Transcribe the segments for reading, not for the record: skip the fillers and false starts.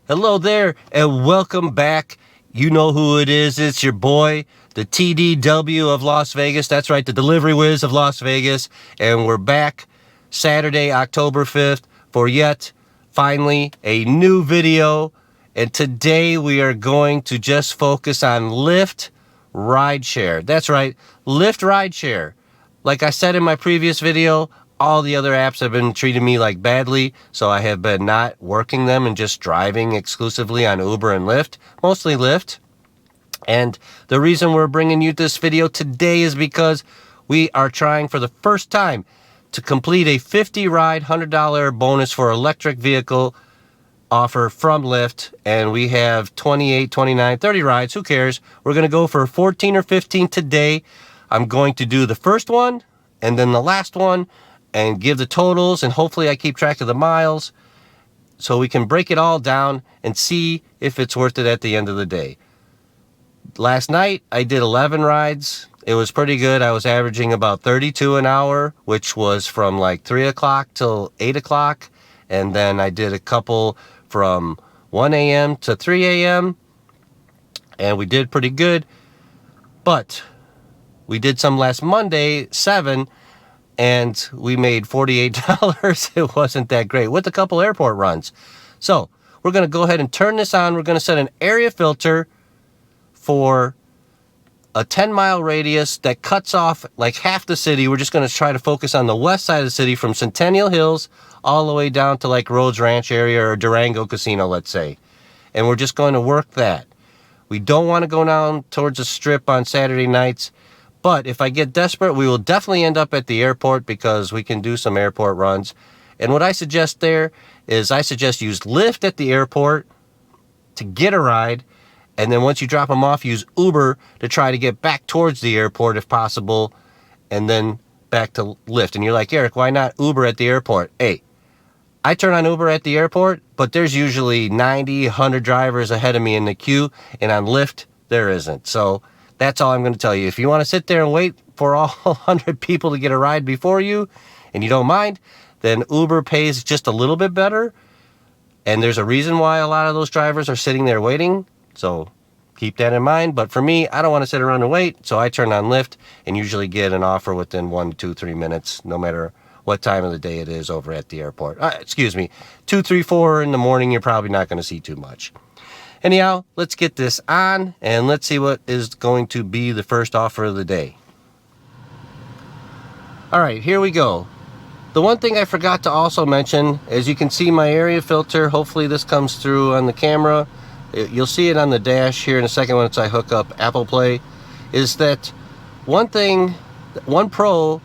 Hello there, and welcome back. You know who it is. It's your boy, the TDW of Las Vegas. That's right, the Delivery Whiz of Las Vegas. And we're back Saturday, October 5th, for yet, finally, a new video. And today we are going to just focus on Lyft Rideshare. That's right, Lyft Rideshare. Like I said in my previous video, all the other apps have been treating me like badly, so I have been not working them and just driving exclusively on Uber and Lyft, mostly Lyft. And the reason we're bringing you this video today is because we are trying for the first time to complete a 50 ride, $100 bonus for electric vehicle offer from Lyft, and we have 28, 29, 30 rides. Who cares? We're going to go for 14 or 15 today. I'm going to do the first one and then the last one and give the totals, and hopefully I keep track of the miles so we can break it all down and see if it's worth it at the end of the day. Last night I did 11 rides. It was pretty good. I was averaging about 32 an hour, which was from like 3 o'clock till 8 o'clock. And then I did a couple from 1 a.m. to 3 a.m. and we did pretty good. But we did some last Monday, 7, and we made $48. It wasn't that great with a couple airport runs. So we're going to go ahead and turn this on. We're going to set an area filter for a 10-mile radius that cuts off like half the city. We're just going to try to focus on the west side of the city from Centennial Hills all the way down to like Rhodes Ranch area or Durango Casino, let's say. And we're just going to work that. We don't want to go down towards the strip on Saturday nights. But if I get desperate, we will definitely end up at the airport because we can do some airport runs. And what I suggest there is I suggest use Lyft at the airport to get a ride. And then once you drop them off, use Uber to try to get back towards the airport if possible. And then back to Lyft. And you're like, Eric, why not Uber at the airport? Hey, I turn on Uber at the airport, but there's usually 90, 100 drivers ahead of me in the queue. And on Lyft, there isn't. So that's all I'm going to tell you. If you want to sit there and wait for all 100 people to get a ride before you, and you don't mind, then Uber pays just a little bit better. And there's a reason why a lot of those drivers are sitting there waiting. So keep that in mind. But for me, I don't want to sit around and wait. So I turn on Lyft and usually get an offer within 1, 2, 3 minutes, no matter what time of the day it is over at the airport. 2, 3, 4 in the morning, you're probably not going to see too much. Anyhow, let's get this on and let's see what is going to be the first offer of the day. All right, here we go. The one thing I forgot to also mention, as you can see my area filter, hopefully this comes through on the camera. You'll see it on the dash here in a second once I hook up Apple Play, is that one pro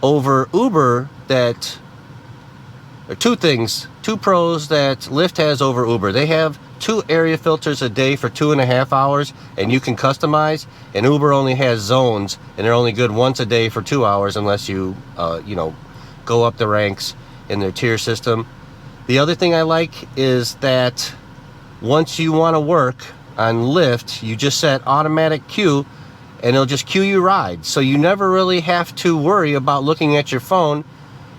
over Uber that, or two pros that Lyft has over Uber. They have 2 area filters a day for 2.5 hours, and you can customize. And Uber only has zones, and they're only good once a day for 2 hours, unless you, go up the ranks in their tier system. The other thing I like is that once you want to work on Lyft, you just set automatic queue, and it'll just queue you rides. So you never really have to worry about looking at your phone.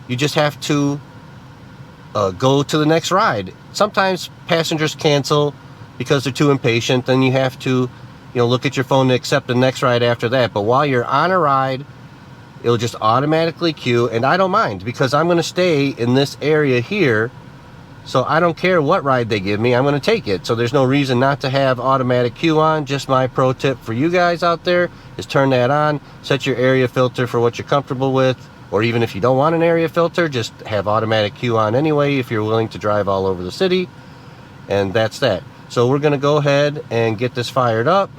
You just have to go to the next ride. Sometimes passengers cancel because they're too impatient. Then you have to, look at your phone to accept the next ride after that. But while you're on a ride, it'll just automatically queue. And I don't mind because I'm going to stay in this area here. So I don't care what ride they give me. I'm going to take it. So there's no reason not to have automatic queue on. Just my pro tip for you guys out there is turn that on. Set your area filter for what you're comfortable with. Or even if you don't want an area filter, just have automatic queue on anyway if you're willing to drive all over the city. And that's that. So we're going to go ahead and get this fired up.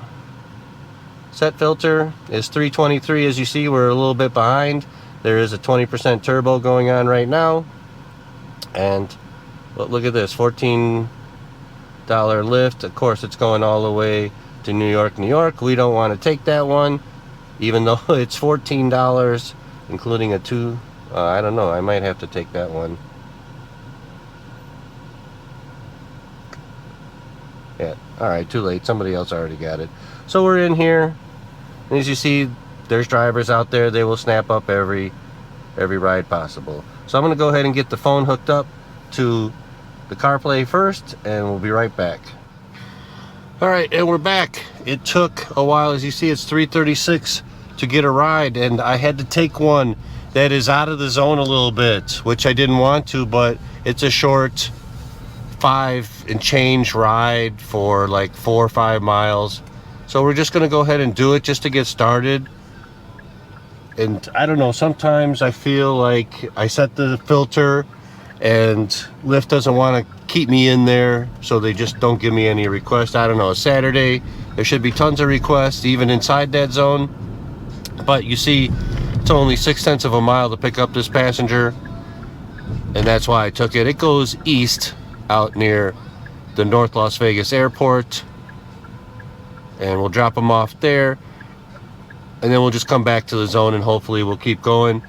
Set filter is 323. As you see, we're a little bit behind. There is a 20% turbo going on right now. And look at this, $14 lift. Of course, it's going all the way to New York, New York. We don't want to take that one, even though it's $14. Including a 2, I don't know, I might have to take that one. Yeah, alright, too late, somebody else already got it. So we're in here, and as you see, there's drivers out there. They will snap up every ride possible. So I'm going to go ahead and get the phone hooked up to the CarPlay first, and we'll be right back. All right, and we're back. It took a while. As you see, it's 3:36 to get a ride, and I had to take one that is out of the zone a little bit, which I didn't want to, but it's a short 5 and change ride for like 4 or 5 miles. So we're just gonna go ahead and do it just to get started. And I don't know, sometimes I feel like I set the filter and Lyft doesn't want to keep me in there, so they just don't give me any requests. I don't know, Saturday there should be tons of requests even inside that zone, but you see it's only 0.6 of a mile to pick up this passenger, and that's why I took it. It goes east out near the North Las Vegas airport, and we'll drop them off there, and then we'll just come back to the zone and hopefully we'll keep going.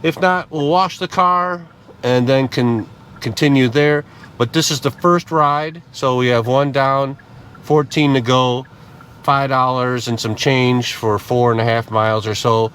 If not, we'll wash the car and then can continue there. But this is the first ride, so we have one down, 14 to go, $5 and some change for 4.5 miles or so.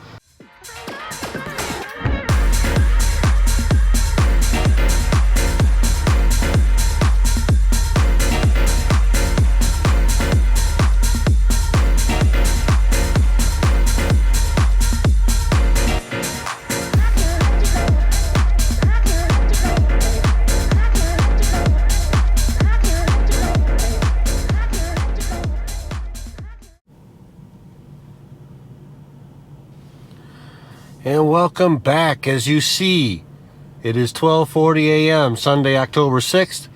And welcome back. As you see, it is 12:40 a.m. Sunday, October 6th,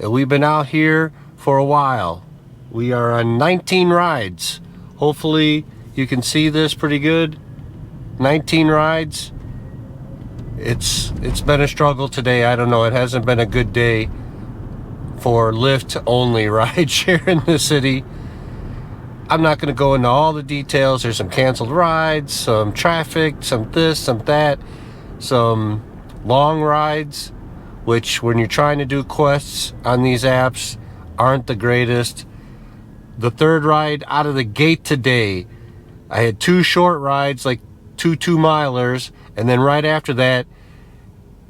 and we've been out here for a while. We are on 19 rides. Hopefully you can see this pretty good. 19 rides. It's been a struggle today. I don't know, it hasn't been a good day for Lyft only ride share in the city. I'm not going to go into all the details. There's some canceled rides, some traffic, some this, some that, some long rides, which when you're trying to do quests on these apps aren't the greatest. The third ride out of the gate today, I had 2 short rides, like 2 2-milers, and then right after that,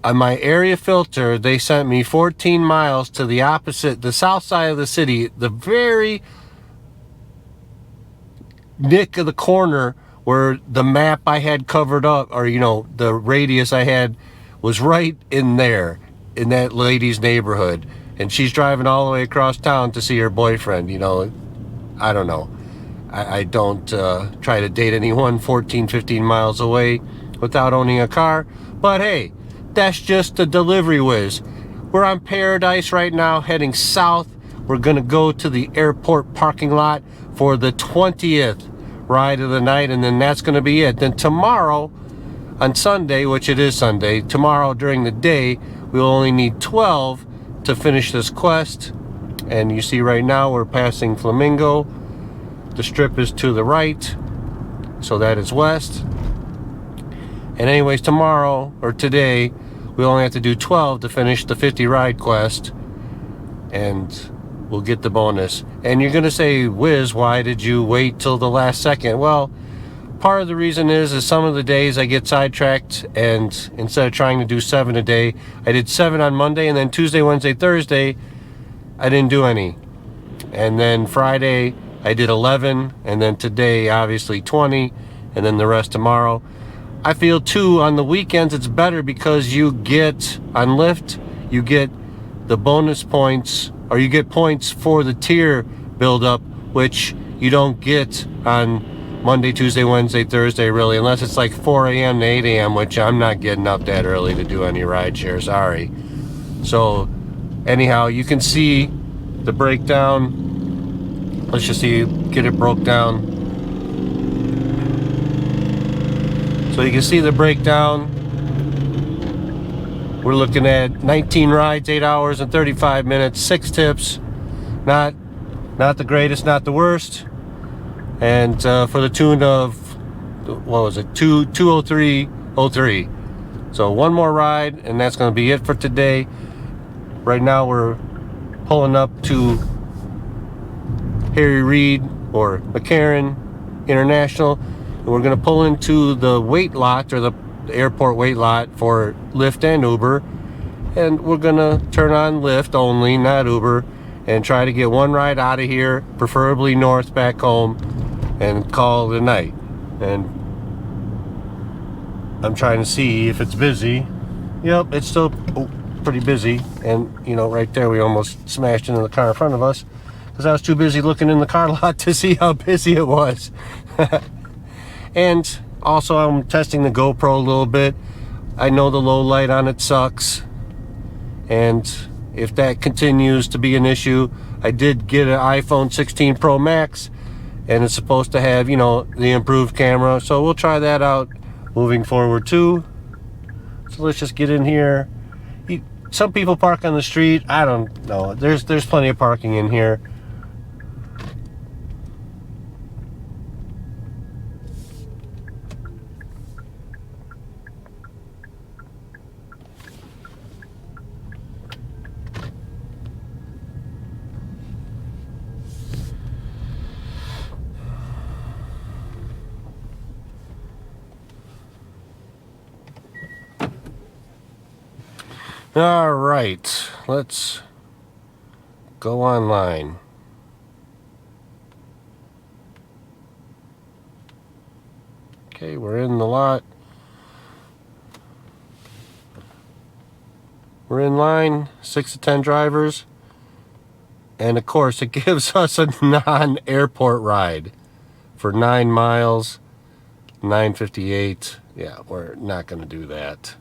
on my area filter, they sent me 14 miles to the opposite, the south side of the city, the very nick of the corner where the map I had covered up, or you know, the radius I had was right in there in that lady's neighborhood, and she's driving all the way across town to see her boyfriend. You know, I don't know, I don't try to date anyone 14-15 miles away without owning a car, but hey, that's just the delivery whiz. We're on Paradise right now, heading south. We're gonna go to the airport parking lot for the 20th ride of the night, and then that's going to be it. Then tomorrow on Sunday, which it is Sunday, tomorrow during the day we'll only need 12 to finish this quest. And you see right now we're passing Flamingo. The strip is to the right, so that is west. And anyways, tomorrow or today we only have to do 12 to finish the 50 ride quest, and we'll get the bonus. And you're gonna say, Wiz, why did you wait till the last second? Well, part of the reason is some of the days I get sidetracked, and instead of trying to do 7 a day, I did 7 on Monday, and then Tuesday, Wednesday, Thursday I didn't do any, and then Friday I did 11, and then today obviously 20, and then the rest tomorrow. I feel too on the weekends it's better because you get on Lyft, you get the bonus points, or you get points for the tier buildup, which you don't get on Monday, Tuesday, Wednesday, Thursday, really, unless it's like 4 a.m. to 8 a.m., which I'm not getting up that early to do any ride share, sorry. So anyhow, you can see the breakdown. Let's just see, get it broke down. So you can see the breakdown. We're looking at 19 rides, 8 hours and 35 minutes, 6 tips. Not the greatest, not the worst. And for the tune of, what was it, 203.03. So one more ride, and that's going to be it for today. Right now we're pulling up to Harry Reid or McCarran International, and we're going to pull into the wait lot, or the airport wait lot for Lyft and Uber, and we're gonna turn on Lyft only, not Uber, and try to get one ride out of here, preferably north back home, and call it a night. And I'm trying to see if it's busy. Yep, it's still pretty busy. And you know, right there we almost smashed into the car in front of us because I was too busy looking in the car lot to see how busy it was. And also I'm testing the GoPro a little bit. I know the low light on it sucks, and if that continues to be an issue, I did get an iPhone 16 Pro Max, and it's supposed to have, you know, the improved camera, so we'll try that out moving forward too. So let's just get in here. Some people park on the street. I don't know. There's plenty of parking in here. All right, let's go online. Okay, we're in the lot. We're in line, 6 to 10 drivers. And of course, it gives us a non-airport ride for 9 miles, $9.58. Yeah, we're not going to do that.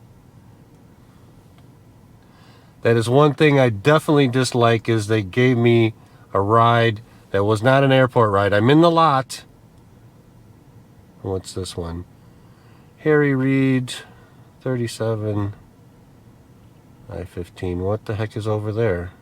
That is one thing I definitely dislike, is they gave me a ride that was not an airport ride. I'm in the lot. What's this one? Harry Reid, 37, I-15. What the heck is over there?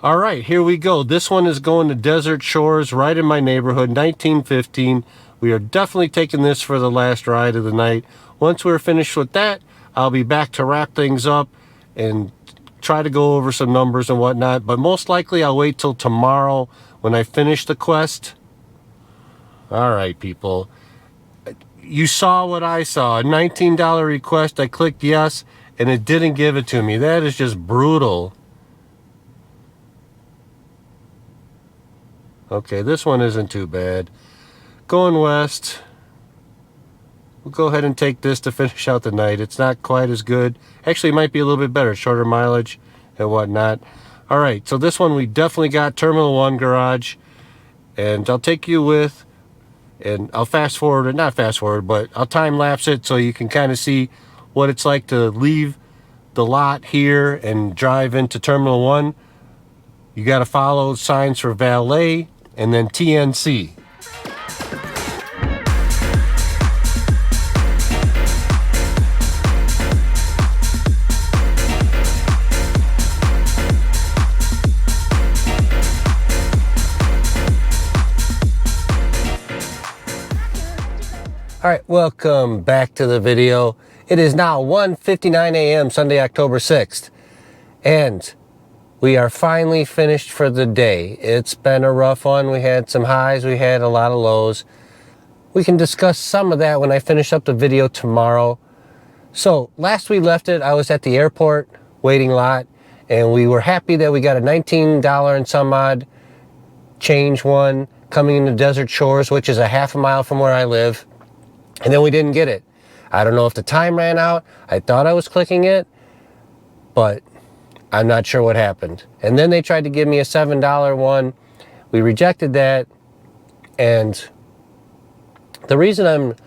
All right, here we go. This one is going to Desert Shores, right in my neighborhood, 1915. We are definitely taking this for the last ride of the night. Once we're finished with that, I'll be back to wrap things up and try to go over some numbers and whatnot. But most likely I'll wait till tomorrow when I finish the quest. All right, people. You saw what I saw. A $19 request. I clicked yes, and it didn't give it to me. That is just brutal. Okay, this one isn't too bad. Going west. We'll go ahead and take this to finish out the night. It's not quite as good. Actually, it might be a little bit better. Shorter mileage and whatnot. All right, so this one we definitely got Terminal 1 garage. And I'll take you with, and I'll fast forward, or not fast forward, but I'll time lapse it so you can kind of see what it's like to leave the lot here and drive into Terminal 1. You got to follow signs for valet and then TNC. All right, welcome back to the video. It is now 1:59 a.m. Sunday, October 6th, and we are finally finished for the day. It's been a rough one. We had some highs, we had a lot of lows. We can discuss some of that when I finish up the video tomorrow. So last we left it, I was at the airport waiting lot, and we were happy that we got a $19 and some odd change one coming into Desert Shores, which is a half a mile from where I live. And then we didn't get it. I don't know if the time ran out. I thought I was clicking it, but I'm not sure what happened. And then they tried to give me a $7 one. We rejected that. And the reason I'm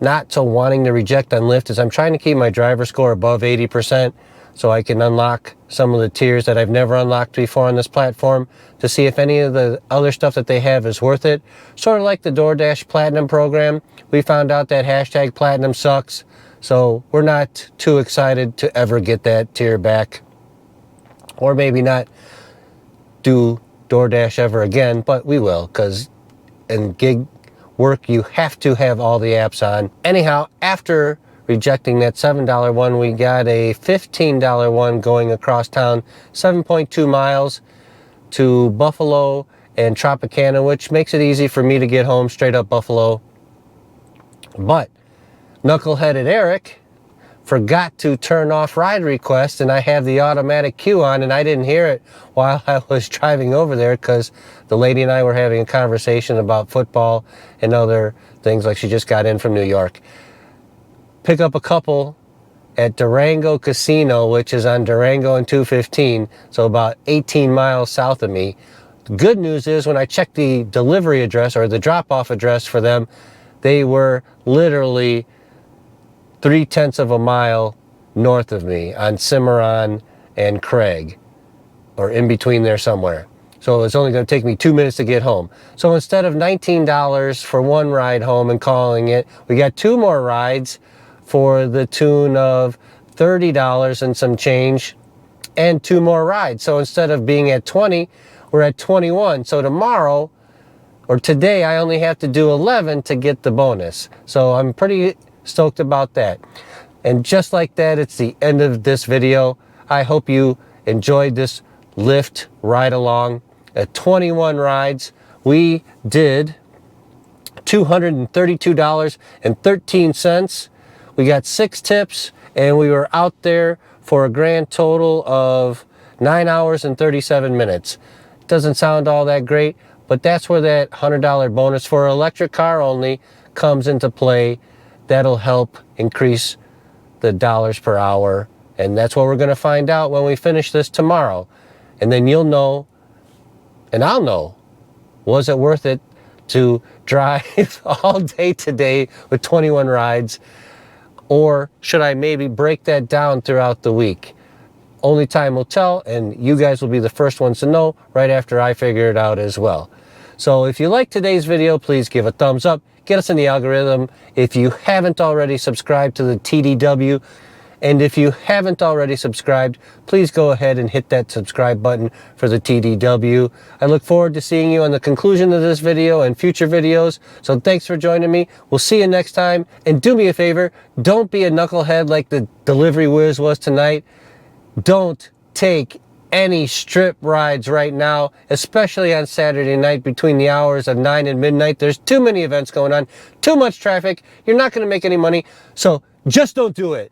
not so wanting to reject on Lyft is I'm trying to keep my driver score above 80% so I can unlock some of the tiers that I've never unlocked before on this platform to see if any of the other stuff that they have is worth it. Sort of like the DoorDash Platinum program. We found out that hashtag Platinum sucks, so we're not too excited to ever get that tier back. Or maybe not do DoorDash ever again, but we will, because in gig work you have to have all the apps on. Anyhow, after rejecting that $7 one, we got a $15 one going across town, 7.2 miles to Buffalo and Tropicana, which makes it easy for me to get home straight up Buffalo. But knuckleheaded Eric forgot to turn off ride request, and I have the automatic queue on, and I didn't hear it while I was driving over there because the lady and I were having a conversation about football and other things, like she just got in from New York. Pick up a couple at Durango Casino, which is on Durango and 215, so about 18 miles south of me. The good news is when I checked the delivery address or the drop-off address for them, they were literally 0.3 of a mile north of me on Cimarron and Craig, or in between there somewhere. So it's only going to take me 2 minutes to get home. So instead of $19 for one ride home and calling it, we got 2 more rides for the tune of $30 and some change, and 2 more rides. So instead of being at 20, we're at 21. So tomorrow, or today, I only have to do 11 to get the bonus. So I'm pretty stoked about that. And just like that, it's the end of this video. I hope you enjoyed this Lyft ride along. At 21 rides, we did $232.13. We got 6 tips, and we were out there for a grand total of 9 hours and 37 minutes. Doesn't sound all that great, but that's where that $100 bonus for an electric car only comes into play. That'll help increase the dollars per hour, and that's what we're going to find out when we finish this tomorrow. And then you'll know, and I'll know, was it worth it to drive all day today with 21 rides, or should I maybe break that down throughout the week? Only time will tell, and you guys will be the first ones to know right after I figure it out as well. So if you like today's video, please give a thumbs up. Get us in the algorithm. If you haven't already subscribed to the TDW, and if you haven't already subscribed, please go ahead and hit that subscribe button for the TDW. I look forward to seeing you on the conclusion of this video and future videos. So thanks for joining me. We'll see you next time. And do me a favor, don't be a knucklehead like the delivery whiz was tonight. Don't take any strip rides right now, especially on Saturday night between the hours of 9 and midnight. There's too many events going on, too much traffic. You're not going to make any money, so just don't do it.